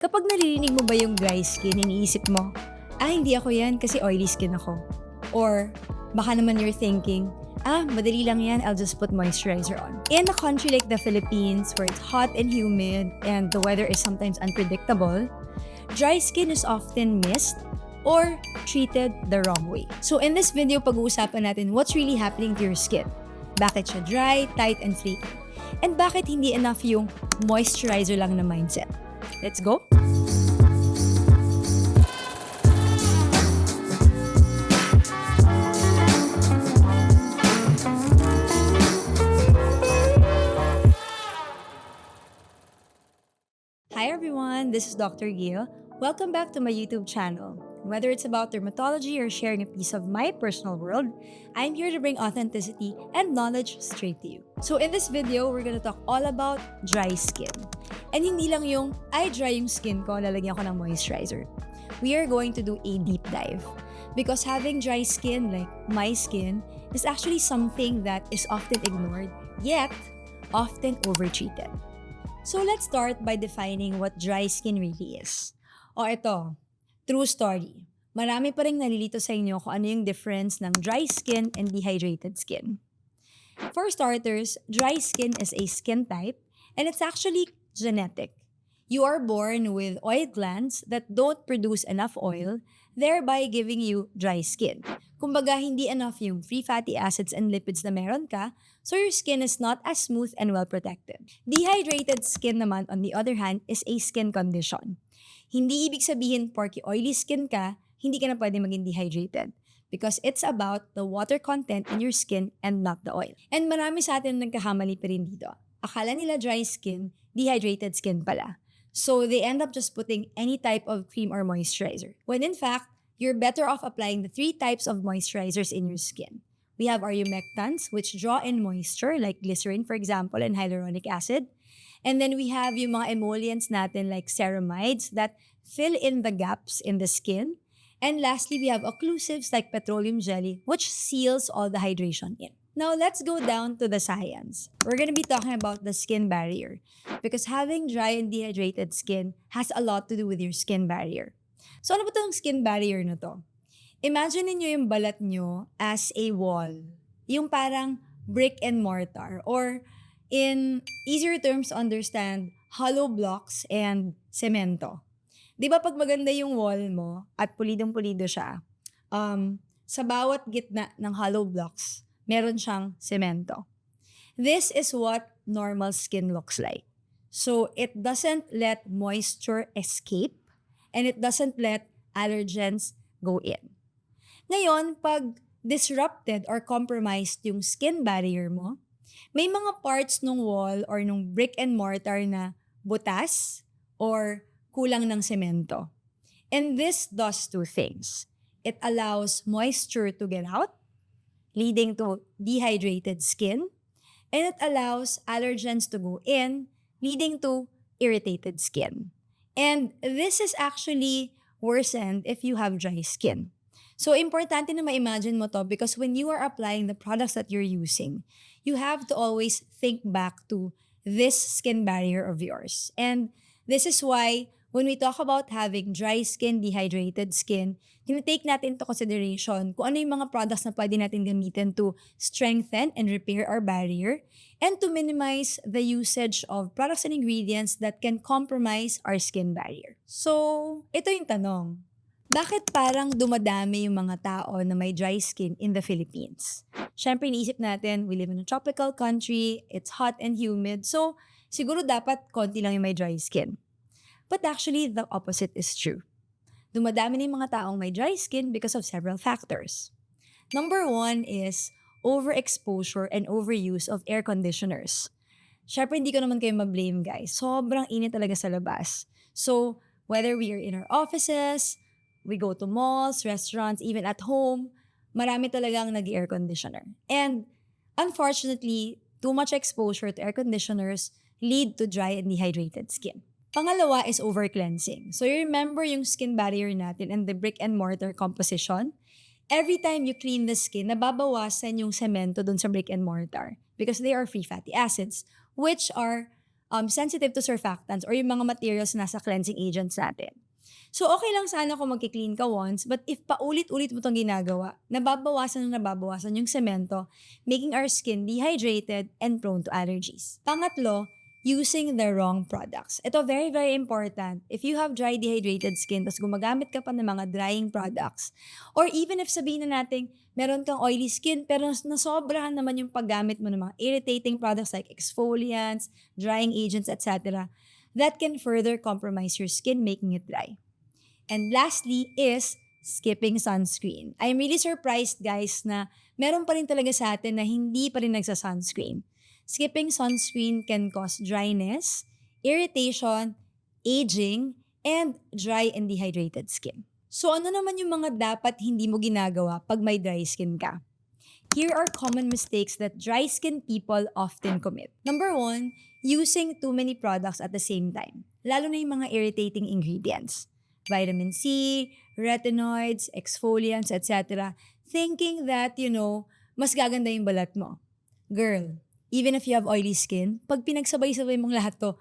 Kapag naririnig mo ba yung dry skin, iniisip mo, hindi ako yan kasi oily skin ako. Or baka naman you're thinking, madali lang yan, I'll just put moisturizer on. In a country like the Philippines, where it's hot and humid and the weather is sometimes unpredictable, dry skin is often missed or treated the wrong way. So in this video, pag-uusapan natin what's really happening to your skin. Bakit siya dry, tight, and flaky? And bakit hindi enough yung moisturizer lang na mindset? Let's go! Hi everyone, this is Dr. Gaile. Welcome back to my YouTube channel. Whether it's about dermatology or sharing a piece of my personal world, I'm here to bring authenticity and knowledge straight to you. So in this video, we're gonna talk all about dry skin. And hindi lang yung, dry yung skin ko, lalagyan ko ng moisturizer. We are going to do a deep dive. Because having dry skin, like my skin, is actually something that is often ignored, yet often overtreated. So let's start by defining what dry skin really is. Ito, true story. Marami pa rin nalilito sa inyo kung ano yung difference ng dry skin and dehydrated skin. For starters, dry skin is a skin type and it's actually genetic. You are born with oil glands that don't produce enough oil, thereby giving you dry skin. Kumbaga, hindi enough yung free fatty acids and lipids na meron ka, so your skin is not as smooth and well protected. Dehydrated skin naman, on the other hand, is a skin condition. Hindi ibig sabihin porke oily skin ka, hindi ka na pwede maging dehydrated. Because it's about the water content in your skin and not the oil. And marami sa atin nagkakamali pa rin dito. Akala nila dry skin, dehydrated skin pala. So they end up just putting any type of cream or moisturizer. When in fact, you're better off applying the 3 types of moisturizers in your skin. We have our humectants, which draw in moisture, like glycerin, for example, and hyaluronic acid. And then we have yung mga emollients natin like ceramides that fill in the gaps in the skin. And lastly, we have occlusives like petroleum jelly, which seals all the hydration in. Now, let's go down to the science. We're going to be talking about the skin barrier because having dry and dehydrated skin has a lot to do with your skin barrier. So, ano ba itong skin barrier na to? Imagine niyo yung balat nyo as a wall. Yung parang brick and mortar or in easier terms to understand, hollow blocks and semento. Di ba pag maganda yung wall mo at pulidong-pulido siya, sa bawat gitna ng hollow blocks, meron siyang semento. This is what normal skin looks like. So it doesn't let moisture escape and it doesn't let allergens go in. Ngayon, pag disrupted or compromised yung skin barrier mo, may mga parts ng wall or ng brick and mortar na butas or kulang ng semento. And this does 2 things. It allows moisture to get out, leading to dehydrated skin, and it allows allergens to go in, leading to irritated skin. And this is actually worsened if you have dry skin. So, importante na ma-imagine mo to because when you are applying the products that you're using, you have to always think back to this skin barrier of yours. And this is why when we talk about having dry skin, dehydrated skin, tinitake natin to consideration kung ano yung mga products na pwede natin gamitin to strengthen and repair our barrier and to minimize the usage of products and ingredients that can compromise our skin barrier. So, ito yung tanong. Bakit parang dumadami yung mga tao na may dry skin in the Philippines? Siyempre, iniisip natin, we live in a tropical country, it's hot and humid, so siguro dapat konti lang yung may dry skin. But actually, the opposite is true. Dumadami na yung mga taong may dry skin because of several factors. Number 1 is overexposure and overuse of air conditioners. Siyempre, hindi ko naman kayo ma-blame, guys. Sobrang init talaga sa labas. So, whether we are in our offices, we go to malls, restaurants, even at home, marami talagang nag-air conditioner. And unfortunately, too much exposure to air conditioners lead to dry and dehydrated skin. Pangalawa is over-cleansing. So you remember yung skin barrier natin and the brick and mortar composition? Every time you clean the skin, nababawasan yung semento dun sa brick and mortar because they are free fatty acids which are sensitive to surfactants or yung mga materials na nasa cleansing agents natin. So, okay lang sana kung magki-clean ka once, but if paulit-ulit mo itong ginagawa, nababawasan yung semento, making our skin dehydrated and prone to allergies. Pangatlo, using the wrong products. Ito very, very important. If you have dry, dehydrated skin, tapos gumagamit ka pa ng mga drying products, or even if sabihin na natin, meron kang oily skin, pero nasobrahan naman yung paggamit mo ng mga irritating products like exfoliants, drying agents, etc., that can further compromise your skin, making it dry. And lastly is skipping sunscreen. I'm really surprised, guys, na meron pa rin talaga sa atin na hindi pa rin nagsa-sunscreen. Skipping sunscreen can cause dryness, irritation, aging, and dry and dehydrated skin. So ano naman yung mga dapat hindi mo ginagawa pag may dry skin ka? Here are common mistakes that dry skin people often commit. Number 1, using too many products at the same time, lalo na yung mga irritating ingredients. Vitamin C, retinoids, exfoliants, etc. Thinking that, mas gaganda yung balat mo. Girl, even if you have oily skin, pag pinagsabay-sabay mong lahat to,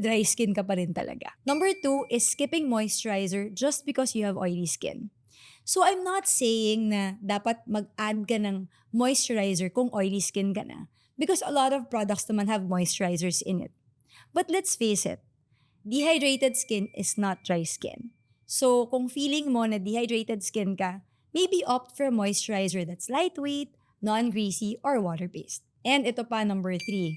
dry skin ka pa rin talaga. Number 2 is skipping moisturizer just because you have oily skin. So I'm not saying na dapat mag-add ka ng moisturizer kung oily skin ka na, because a lot of products naman have moisturizers in it. But let's face it, dehydrated skin is not dry skin. So kung feeling mo na dehydrated skin ka, maybe opt for a moisturizer that's lightweight, non-greasy, or water-based. And ito pa, number 3,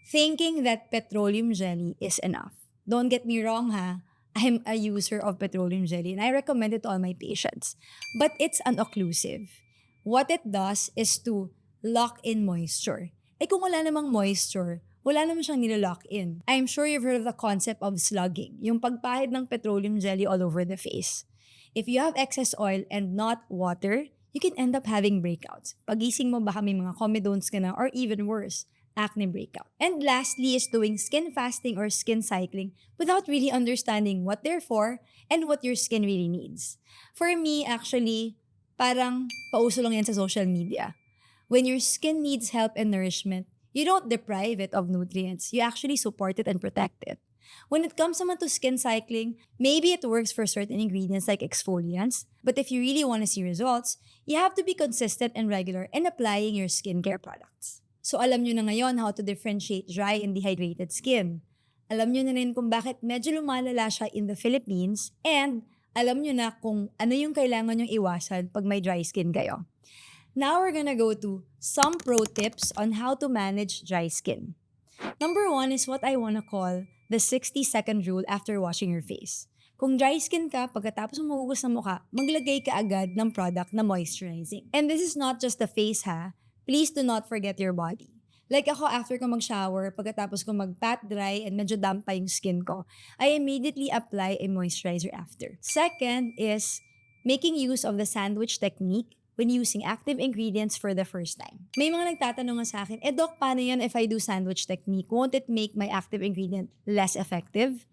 thinking that petroleum jelly is enough. Don't get me wrong ha, I'm a user of petroleum jelly and I recommend it to all my patients. But it's unocclusive. What it does is to lock in moisture. Kung wala namang moisture, wala naman siyang nilalock in. I'm sure you've heard of the concept of slugging, yung pagpahid ng petroleum jelly all over the face. If you have excess oil and not water, you can end up having breakouts. Pagising mo baka may mga comedones ka na or even worse, acne breakout. And lastly is doing skin fasting or skin cycling without really understanding what they're for and what your skin really needs. For me, actually, parang pauso lang yan sa social media. When your skin needs help and nourishment, you don't deprive it of nutrients. You actually support it and protect it. When it comes naman to skin cycling, maybe it works for certain ingredients like exfoliants, but if you really want to see results, you have to be consistent and regular in applying your skincare products. So alam nyo na ngayon how to differentiate dry and dehydrated skin. Alam nyo na rin kung bakit medyo lumalala siya in the Philippines, and alam nyo na kung ano yung kailangan nyong iwasan pag may dry skin kayo. Now we're gonna go to some pro tips on how to manage dry skin. Number 1 is what I wanna call the 60-second rule after washing your face. Kung dry skin ka, pagkatapos mo magugas ng mukha, maglagay ka agad ng product na moisturizing. And this is not just the face ha. Please do not forget your body. Like ako, after ko mag-shower, pagkatapos ko mag-pat dry and medyo damp pa yung skin ko, I immediately apply a moisturizer after. Second is making use of the sandwich technique when using active ingredients for the first time. May mga nagtatanong nga sa akin, Doc, paano yan if I do sandwich technique? Won't it make my active ingredient less effective?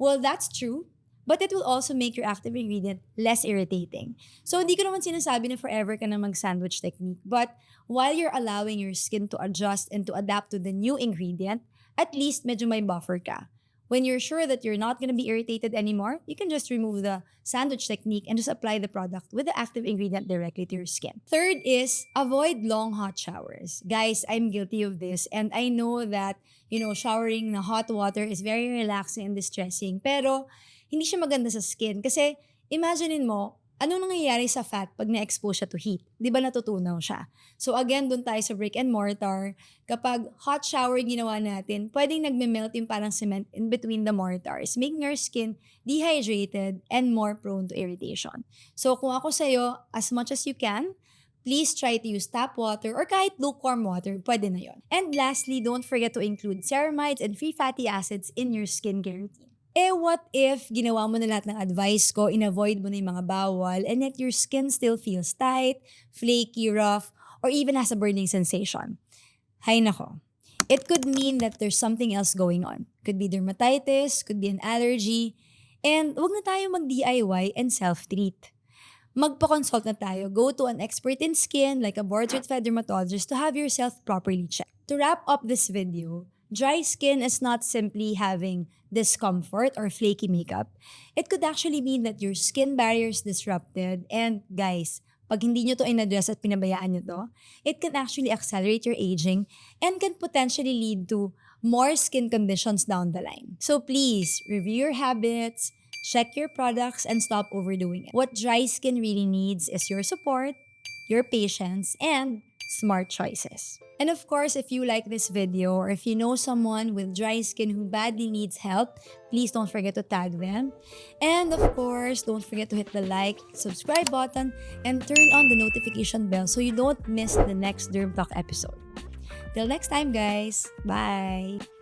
Well, that's true. But it will also make your active ingredient less irritating. So, hindi ko naman sinasabi na forever ka na mag-sandwich technique. But while you're allowing your skin to adjust and to adapt to the new ingredient, at least medyo may buffer ka. When you're sure that you're not going to be irritated anymore, you can just remove the sandwich technique and just apply the product with the active ingredient directly to your skin. Third is avoid long hot showers. Guys, I'm guilty of this and I know that, showering na hot water is very relaxing and distressing. Pero hindi siya maganda sa skin kasi imaginein mo, anong nangyayari sa fat pag na-expose siya to heat? Di ba natutunaw siya? So again, dun tayo sa brick and mortar. Kapag hot shower ginawa natin, pwedeng nagme-melt yung parang cement in between the mortars, making your skin dehydrated and more prone to irritation. So kung ako sa'yo, as much as you can, please try to use tap water or kahit lukewarm water, pwede na yon. And lastly, don't forget to include ceramides and free fatty acids in your skincare routine. What if ginawa mo na lahat ng advice ko, in-avoid mo na yung mga bawal, and yet your skin still feels tight, flaky, rough, or even has a burning sensation? Hay nako. It could mean that there's something else going on. Could be dermatitis, could be an allergy, and wag na tayo mag-DIY and self-treat. Magpa-consult na tayo. Go to an expert in skin like a board-certified dermatologist to have yourself properly checked. To wrap up this video, Dry skin is not simply having discomfort or flaky makeup. It could actually mean that your skin barrier is disrupted. And guys, pag hindi nyo to in-address at pinabayaan nyo to, it can actually accelerate your aging and can potentially lead to more skin conditions down the line. So please, review your habits, check your products, and stop overdoing it. What dry skin really needs is your support, your patience, and smart choices. And of course, if you like this video or if you know someone with dry skin who badly needs help, please don't forget to tag them. And of course, don't forget to hit the like, subscribe button, and turn on the notification bell so you don't miss the next Derm Talk episode. Till next time, guys. Bye!